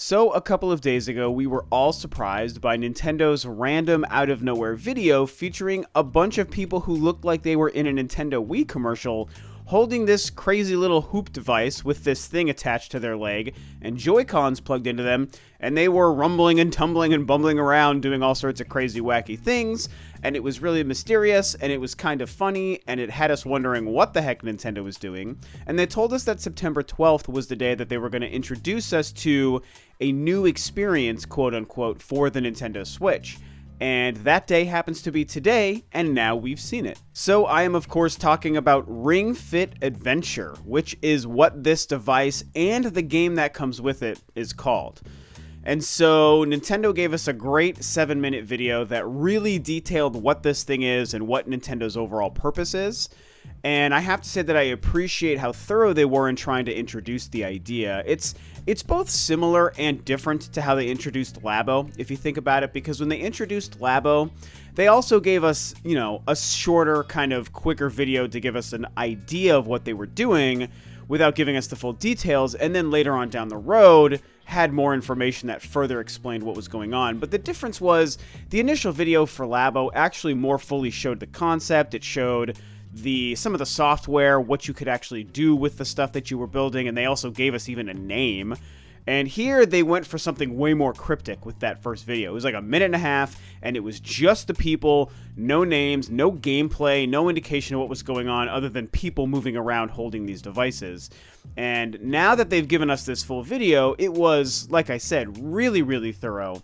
So, a couple of days ago, we were all surprised by Nintendo's random out of nowhere video featuring a bunch of people who looked like they were in a Nintendo Wii commercial holding this crazy little hoop device with this thing attached to their leg and Joy-Cons plugged into them, and they were rumbling and tumbling and bumbling around doing all sorts of crazy wacky things, and it was really mysterious, and it was kind of funny, and it had us wondering what the heck Nintendo was doing. And they told us that September 12th was the day that they were going to introduce us to a new experience, quote unquote, for the Nintendo Switch. And that day happens to be today, and now we've seen it. So I am of course talking about Ring Fit Adventure, which is what this device and the game that comes with it is called. And so Nintendo gave us a great 7-minute video that really detailed what this thing is and what Nintendo's overall purpose is. And I have to say that I appreciate how thorough they were in trying to introduce the idea. It's both similar and different to how they introduced Labo, if you think about it, because when they introduced Labo, they also gave us, a shorter, kind of quicker video to give us an idea of what they were doing without giving us the full details, and then later on down the road had more information that further explained what was going on. But the difference was the initial video for Labo actually more fully showed the concept. It showed some of the software, what you could actually do with the stuff that you were building, and they also gave us even a name. And here they went for something way more cryptic with that first video. It was like a minute and a half, and it was just the people, no names, no gameplay, no indication of what was going on other than people moving around holding these devices. And now that they've given us this full video, it was, like I said, really, really thorough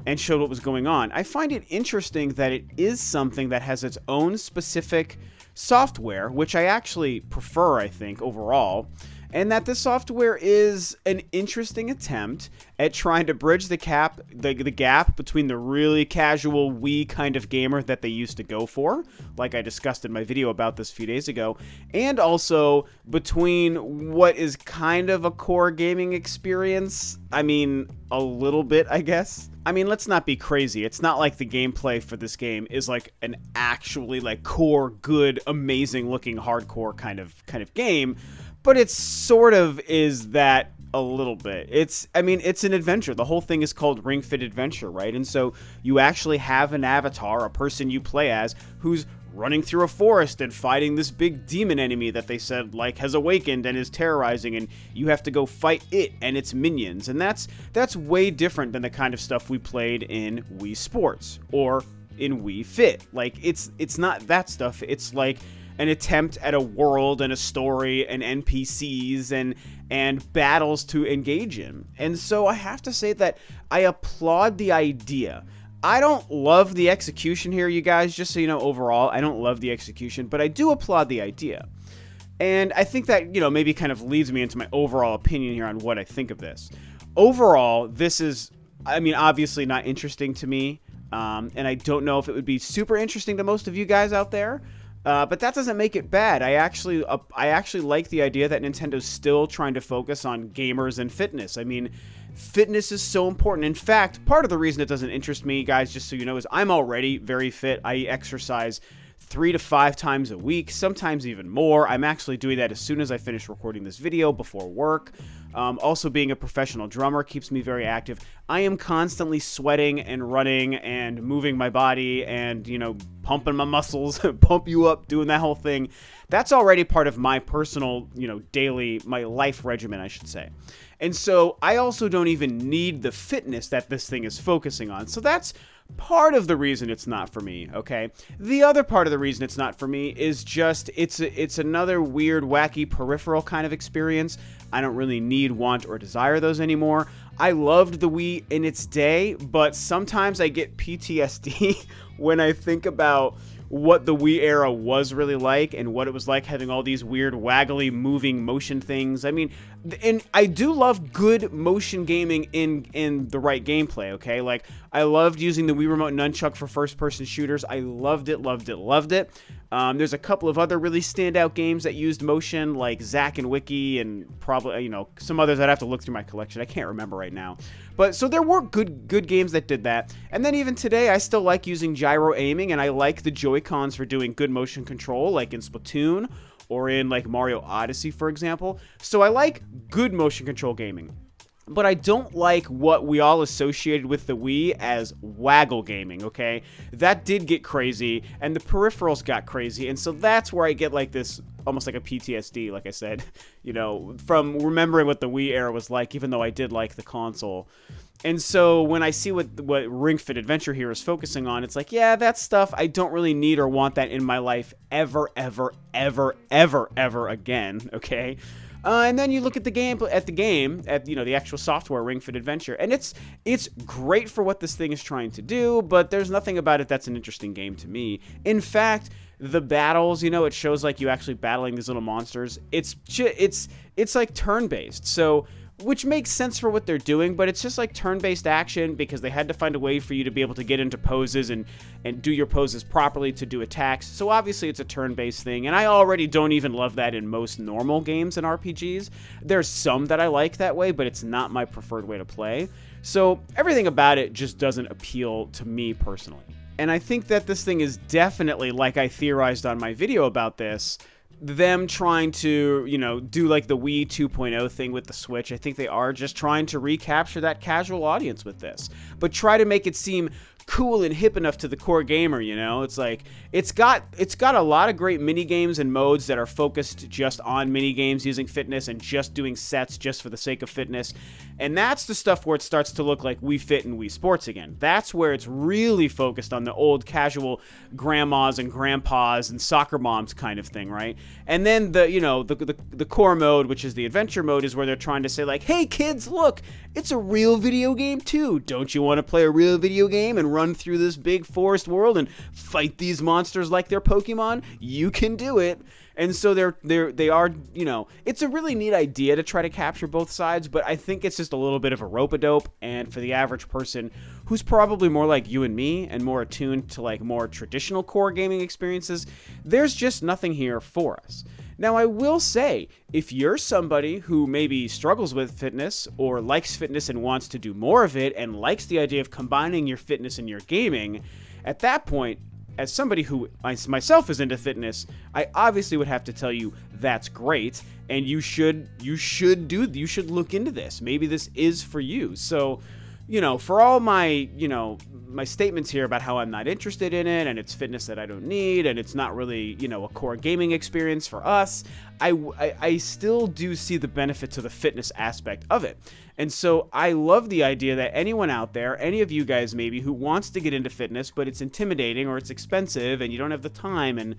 and showed what was going on. I find it interesting that it is something that has its own specific software, which I actually prefer, I think, overall, and that this software is an interesting attempt at trying to bridge the gap between the really casual Wii kind of gamer that they used to go for, like I discussed in my video about this a few days ago, and also between what is kind of a core gaming experience. I mean, a little bit, I guess. I mean, let's not be crazy. It's not like the gameplay for this game is like an actually like core, good, amazing looking hardcore kind of game, but it sort of is that a little bit. It's an adventure. The whole thing is called Ring Fit Adventure, right? And so you actually have an avatar, a person you play as, who's running through a forest and fighting this big demon enemy that they said like has awakened and is terrorizing, and you have to go fight it and its minions. And that's way different than the kind of stuff we played in Wii Sports or in Wii Fit. Like it's not that stuff. It's like an attempt at a world and a story and NPCs and battles to engage in. And so I have to say that I applaud the idea. I don't love the execution here, you guys, just so you know, overall, I don't love the execution, but I do applaud the idea. And I think that, maybe kind of leads me into my overall opinion here on what I think of this. Overall, this is, obviously not interesting to me, and I don't know if it would be super interesting to most of you guys out there, but that doesn't make it bad. I actually like the idea that Nintendo's still trying to focus on gamers and fitness. Fitness is so important. In fact, part of the reason it doesn't interest me, guys, just so you know, is I'm already very fit. I exercise 3 to 5 times a week, sometimes even more. I'm actually doing that as soon as I finish recording this video before work. Also, being a professional drummer keeps me very active. I am constantly sweating and running and moving my body and, pumping my muscles, pump you up, doing that whole thing. That's already part of my personal, my life regimen, I should say. And so I also don't even need the fitness that this thing is focusing on. So that's part of the reason it's not for me, okay? The other part of the reason it's not for me is just it's another weird, wacky peripheral kind of experience. I don't really need, want, or desire those anymore. I loved the Wii in its day, but sometimes I get PTSD when I think about what the Wii era was really like and what it was like having all these weird, waggly, moving motion things. And I do love good motion gaming in the right gameplay, okay? Like, I loved using the Wii Remote Nunchuck for first-person shooters. I loved it, loved it, loved it. There's a couple of other really standout games that used motion, like Zack and Wiki, and probably, some others I'd have to look through my collection. I can't remember right now. But, so there were good games that did that. And then even today, I still like using gyro aiming, and I like the Joy-Cons for doing good motion control, like in Splatoon, or in, like, Mario Odyssey, for example. So I like good motion control gaming. but I don't like what we all associated with the Wii as waggle gaming, okay? That did get crazy, and the peripherals got crazy, and so that's where I get like this, almost like a PTSD, like I said, from remembering what the Wii era was like, even though I did like the console. And so when I see what Ring Fit Adventure here is focusing on, it's like, yeah, that stuff, I don't really need or want that in my life ever, ever, ever, ever, ever again, okay? And then you look at the game, the actual software, Ring Fit Adventure, and it's great for what this thing is trying to do, but there's nothing about it that's an interesting game to me. In fact, the battles, it shows like you actually battling these little monsters. It's like turn-based, so which makes sense for what they're doing, but it's just like turn-based action because they had to find a way for you to be able to get into poses and do your poses properly to do attacks. So obviously it's a turn-based thing, and I already don't even love that in most normal games and RPGs. There's some that I like that way, but it's not my preferred way to play. So everything about it just doesn't appeal to me personally. And I think that this thing is definitely, like I theorized on my video about this, them trying to, do like the Wii 2.0 thing with the Switch. I think they are just trying to recapture that casual audience with this, but try to make it seem cool and hip enough to the core gamer, It's like, it's got a lot of great mini games and modes that are focused just on mini games using fitness and just doing sets just for the sake of fitness. And that's the stuff where it starts to look like Wii Fit and Wii Sports again. That's where it's really focused on the old casual grandmas and grandpas and soccer moms kind of thing, right? And then the core mode, which is the adventure mode, is where they're trying to say like, hey kids, look, it's a real video game too. Don't you want to play a real video game and run through this big forest world and fight these monsters like they're Pokemon? You can do it. And so they are, it's a really neat idea to try to capture both sides, but I think it's just a little bit of a rope-a-dope, and for the average person who's probably more like you and me and more attuned to like more traditional core gaming experiences, there's just nothing here for us. Now, I will say, if you're somebody who maybe struggles with fitness or likes fitness and wants to do more of it and likes the idea of combining your fitness and your gaming, at that point, as somebody who myself is into fitness, I obviously would have to tell you that's great, and you should look into this. Maybe this is for you. So, for all my, my statements here about how I'm not interested in it and it's fitness that I don't need and it's not really, a core gaming experience for us, I still do see the benefit to the fitness aspect of it. And so I love the idea that anyone out there, any of you guys maybe, who wants to get into fitness, but it's intimidating or it's expensive and you don't have the time and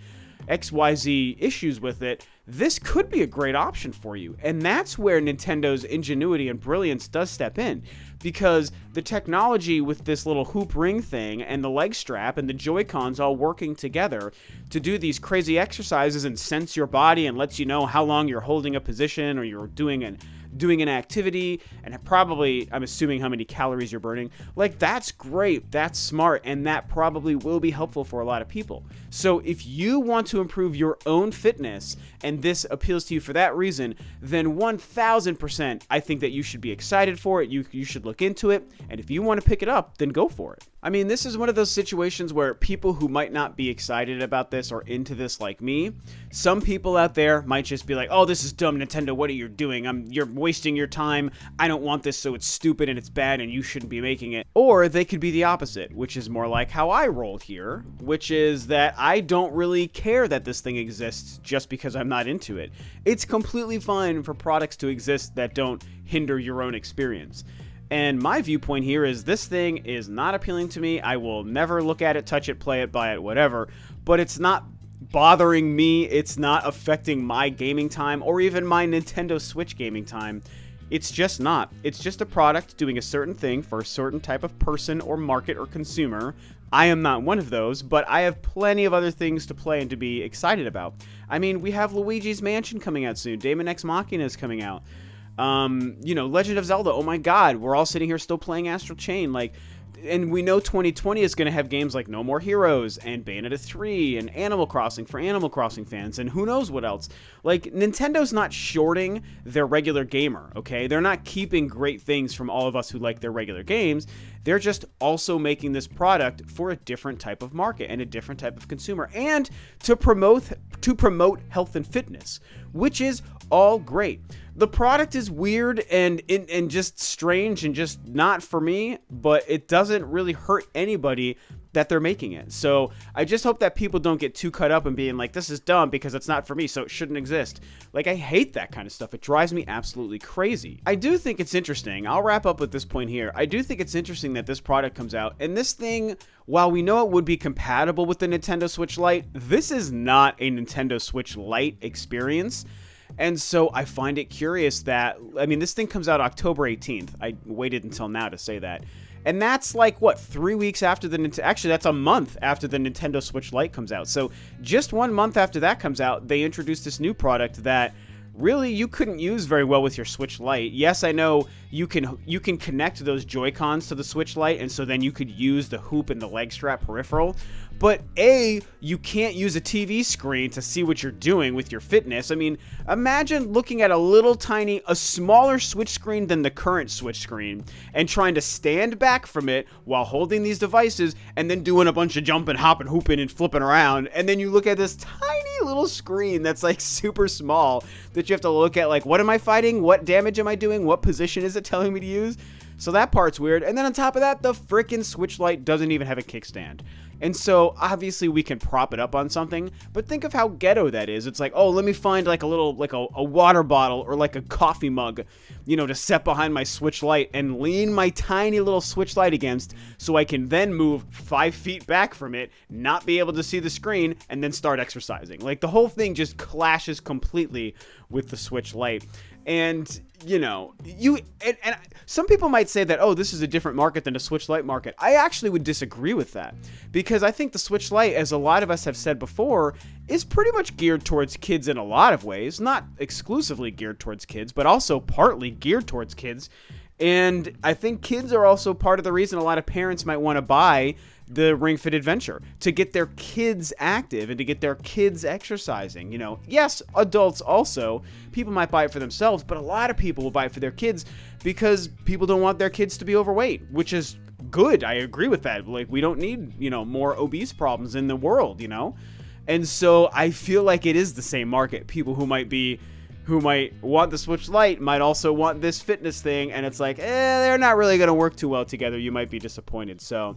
XYZ issues with it, this could be a great option for you. And that's where Nintendo's ingenuity and brilliance does step in, because the technology with this little hoop ring thing and the leg strap and the Joy-Cons all working together to do these crazy exercises and sense your body and lets you know how long you're holding a position or you're doing an activity, and probably, I'm assuming, how many calories you're burning. Like, that's great, that's smart, and that probably will be helpful for a lot of people. So if you want to improve your own fitness and this appeals to you for that reason, then 1000% I think that you should be excited for it. You should look into it, and if you want to pick it up, then go for it. I mean, this is one of those situations where people who might not be excited about this or into this like me, some people out there might just be like, oh, this is dumb, Nintendo, what are you doing? You're wasting your time. I don't want this, so it's stupid and it's bad and you shouldn't be making it. Or they could be the opposite, which is more like how I roll here, which is that I don't really care that this thing exists just because I'm not into it. It's completely fine for products to exist that don't hinder your own experience. And my viewpoint here is this thing is not appealing to me. I will never look at it, touch it, play it, buy it, whatever. But it's not bothering me. It's not affecting my gaming time or even my Nintendo Switch gaming time. It's just not. It's just a product doing a certain thing for a certain type of person or market or consumer. I am not one of those, but I have plenty of other things to play and to be excited about. I mean, we have Luigi's Mansion coming out soon. Daemon X Machina is coming out. Legend of Zelda, oh my god, we're all sitting here still playing Astral Chain, and we know 2020 is going to have games like No More Heroes and Bayonetta 3 and Animal Crossing for Animal Crossing fans and who knows what else. Nintendo's not shorting their regular gamer, okay? They're not keeping great things from all of us who like their regular games. They're just also making this product for a different type of market and a different type of consumer, and to promote health and fitness, which is all great. The product is weird and just strange and just not for me, but it doesn't really hurt anybody that they're making it. So I just hope that people don't get too cut up and being like, this is dumb because it's not for me, so it shouldn't exist. Like, I hate that kind of stuff. It drives me absolutely crazy. I do think it's interesting. I'll wrap up with this point here. I do think it's interesting that this product comes out, and this thing, while we know it would be compatible with the Nintendo Switch Lite, this is not a Nintendo Switch Lite experience. And so I find it curious that, I mean, this thing comes out October 18th. I waited until now to say that. And that's like, what, 3 weeks after the actually, that's a month after the Nintendo Switch Lite comes out. So just 1 month after that comes out, they introduced this new product that really you couldn't use very well with your Switch Lite. Yes, I know you can connect those Joy-Cons to the Switch Lite, and so then you could use the hoop and the leg strap peripheral. But A, you can't use a TV screen to see what you're doing with your fitness. I mean, imagine looking at a smaller Switch screen than the current Switch screen and trying to stand back from it while holding these devices and then doing a bunch of jumping, hopping, hooping, and flipping around. And then you look at this tiny little screen that's like super small that you have to look at, like, what am I fighting? What damage am I doing? What position is it telling me to use? So that part's weird. And then on top of that, the frickin' Switch Lite doesn't even have a kickstand. And so obviously we can prop it up on something, but think of how ghetto that is. It's like, oh, let me find like a little, like a water bottle or like a coffee mug, you know, to set behind my Switch Lite and lean my tiny little Switch Lite against so I can then move 5 feet back from it, not be able to see the screen, and then start exercising. Like, the whole thing just clashes completely with the Switch Lite. And, you know, and some people might say that, oh, this is a different market than the Switch Lite market. I actually would disagree with that, because I think the Switch Lite, as a lot of us have said before, is pretty much geared towards kids in a lot of ways. Not exclusively geared towards kids, but also partly geared towards kids. And I think kids are also part of the reason a lot of parents might want to buy the Ring Fit Adventure, to get their kids active and to get their kids exercising. You know, yes, adults also, people might buy it for themselves, but a lot of people will buy it for their kids because people don't want their kids to be overweight, which is good. I agree with that. Like, we don't need, you know, more obese problems in the world, you know? And so I feel like it is the same market. People who might want the Switch Lite might also want this fitness thing, and it's like, they're not really going to work too well together. You might be disappointed. So,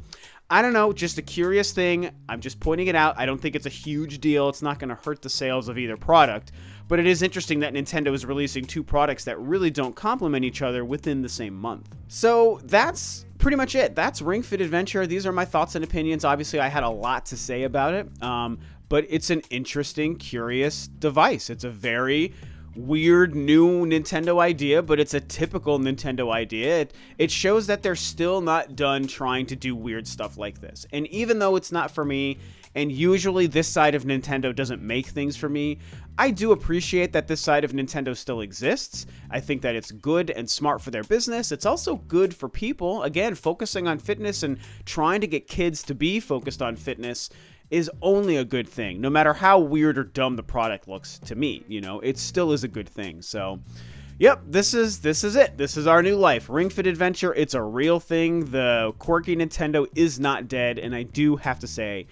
I don't know, just a curious thing. I'm just pointing it out. I don't think it's a huge deal. It's not going to hurt the sales of either product, but it is interesting that Nintendo is releasing two products that really don't complement each other within the same month. So, that's pretty much it. That's Ring Fit Adventure. These are my thoughts and opinions. Obviously, I had a lot to say about it, but it's an interesting, curious device. It's a very weird new Nintendo idea, but it's a typical Nintendo idea. It shows that they're still not done trying to do weird stuff like this. And even though it's not for me, and usually this side of Nintendo doesn't make things for me, I do appreciate that this side of Nintendo still exists. I think that it's good and smart for their business. It's also good for people, again, focusing on fitness and trying to get kids to be focused on fitness is only a good thing. No matter how weird or dumb the product looks to me, you know, it still is a good thing. So, yep, this is it. This is our new life. Ring Fit Adventure, it's a real thing. The quirky Nintendo is not dead, and I do have to say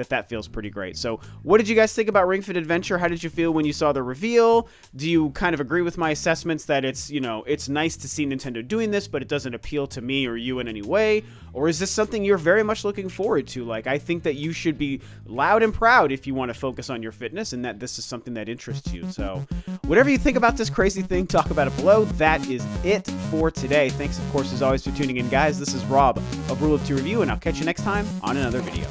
that feels pretty great. So what did you guys think about Ring Fit Adventure? How did you feel when you saw the reveal? Do you kind of agree with my assessments that it's, you know, it's nice to see Nintendo doing this, but it doesn't appeal to me or you in any way? Or is this something you're very much looking forward to? Like, I think that you should be loud and proud if you want to focus on your fitness and that this is something that interests you. So whatever you think about this crazy thing, talk about it below. That is it for today. Thanks, of course, as always, for tuning in, guys. This is Rob of Rule of Two Review, and I'll catch you next time on another video.